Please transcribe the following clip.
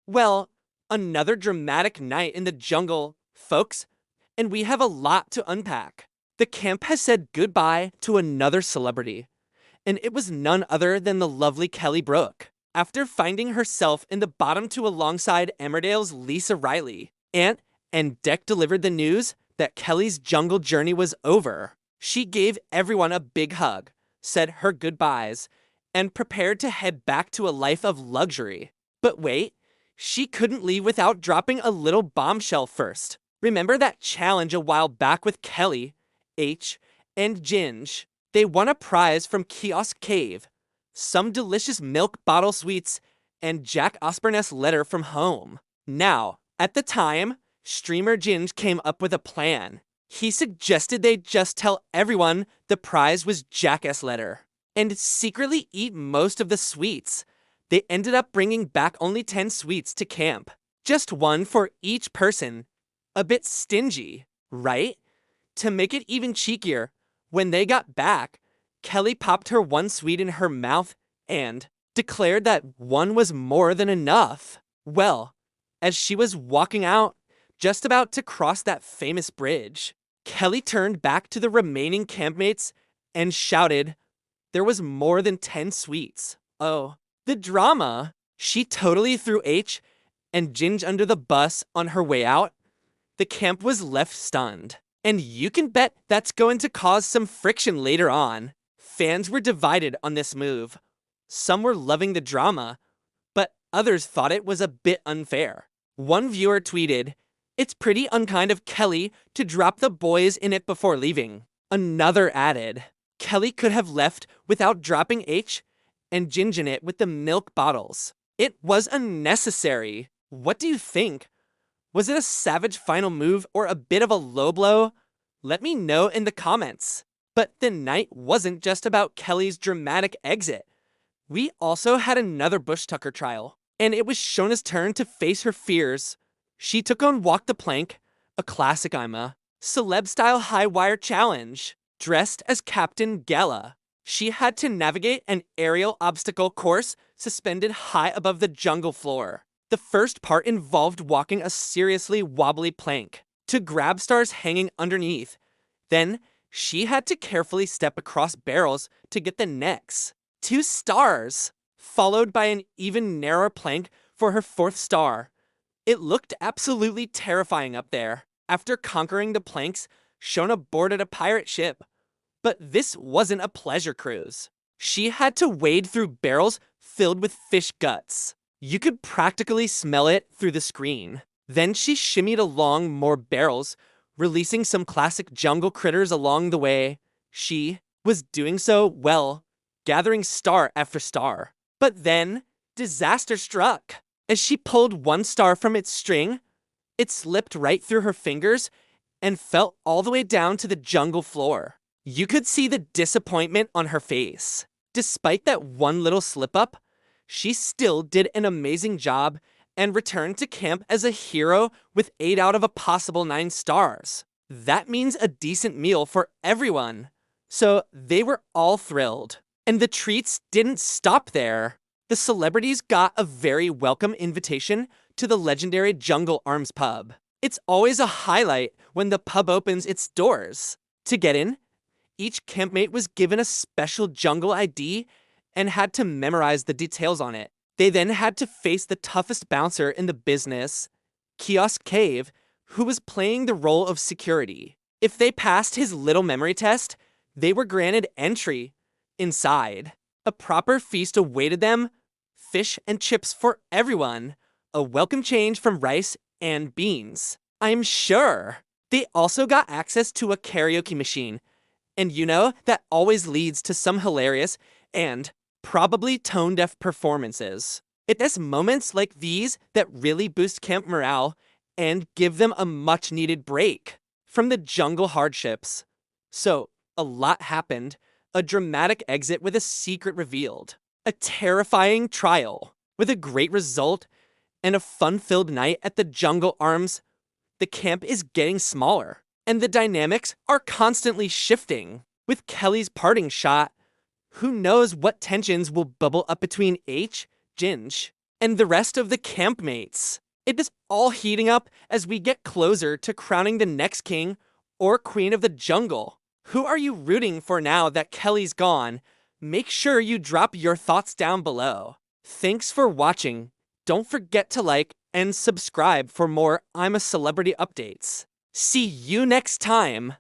Well, another dramatic night in the jungle, folks, and we have a lot to unpack. The camp has said goodbye to another celebrity, and it was none other than the lovely Kelly Brook. After finding herself in the bottom two alongside Emmerdale's Lisa Riley, Ant and Deck delivered the news that Kelly's jungle journey was over. She gave everyone a big hug, said her goodbyes, and prepared to head back to a life of luxury. But wait, she couldn't leave without dropping a little bombshell first. Remember that challenge a while back with Kelly, H, and Ginge? They won a prize from Kiosk Cave, some delicious milk bottle sweets, and Jack Osborne's letter from home. Now, at the time, streamer Ginge came up with a plan. He suggested they just tell everyone the prize was Jack's letter and secretly eat most of the sweets. They ended up bringing back only 10 sweets to camp, just one for each person. A bit stingy, right? To make it even cheekier, when they got back, Kelly popped her one sweet in her mouth and declared that one was more than enough. Well, as she was walking out, just about to cross that famous bridge, Kelly turned back to the remaining campmates and shouted, there was more than 10 sweets. Oh, the drama. She totally threw H and Ginge under the bus on her way out. The camp was left stunned. And you can bet that's going to cause some friction later on. Fans were divided on this move. Some were loving the drama, but others thought it was a bit unfair. One viewer tweeted, "It's pretty unkind of Kelly to drop the boys in it before leaving." Another added, "Kelly could have left without dropping H and Ginge in it with the milk bottles. It was unnecessary." What do you think? Was it a savage final move or a bit of a low blow? Let me know in the comments. But the night wasn't just about Kelly's dramatic exit. We also had another Bushtucker trial, and it was Shona's turn to face her fears. She took on Walk the Plank, a classic celeb-style high-wire challenge. Dressed as Captain Gala, she had to navigate an aerial obstacle course suspended high above the jungle floor. The first part involved walking a seriously wobbly plank to grab stars hanging underneath. Then, she had to carefully step across barrels to get the next 2 stars, followed by an even narrower plank for her 4th star. It looked absolutely terrifying up there. After conquering the planks, Shona boarded a pirate ship. But this wasn't a pleasure cruise. She had to wade through barrels filled with fish guts. You could practically smell it through the screen. Then she shimmied along more barrels, releasing some classic jungle critters along the way. She was doing so well, gathering star after star. But then, disaster struck. As she pulled one star from its string, it slipped right through her fingers and fell all the way down to the jungle floor. You could see the disappointment on her face. Despite that one little slip-up, she still did an amazing job and returned to camp as a hero with 8 out of a possible 9 stars. That means a decent meal for everyone. So they were all thrilled. And the treats didn't stop there. The celebrities got a very welcome invitation to the legendary Jungle Arms pub. It's always a highlight when the pub opens its doors. To get in, each campmate was given a special jungle ID and had to memorize the details on it. They then had to face the toughest bouncer in the business, Kiosk Cave, who was playing the role of security. If they passed his little memory test, they were granted entry inside. A proper feast awaited them, fish and chips for everyone, a welcome change from rice and beans. I'm sure. They also got access to a karaoke machine, and you know, that always leads to some hilarious and probably tone-deaf performances. It's moments like these that really boost camp morale and give them a much-needed break from the jungle hardships. So, a lot happened, a dramatic exit with a secret revealed, a terrifying trial with a great result, and a fun-filled night at the Jungle Arms. The camp is getting smaller, and the dynamics are constantly shifting. With Kelly's parting shot, who knows what tensions will bubble up between H, Ginge, and the rest of the campmates. It is all heating up as we get closer to crowning the next king or queen of the jungle. Who are you rooting for now that Kelly's gone? Make sure you drop your thoughts down below. Thanks for watching. Don't forget to like and subscribe for more I'm a Celebrity updates. See you next time.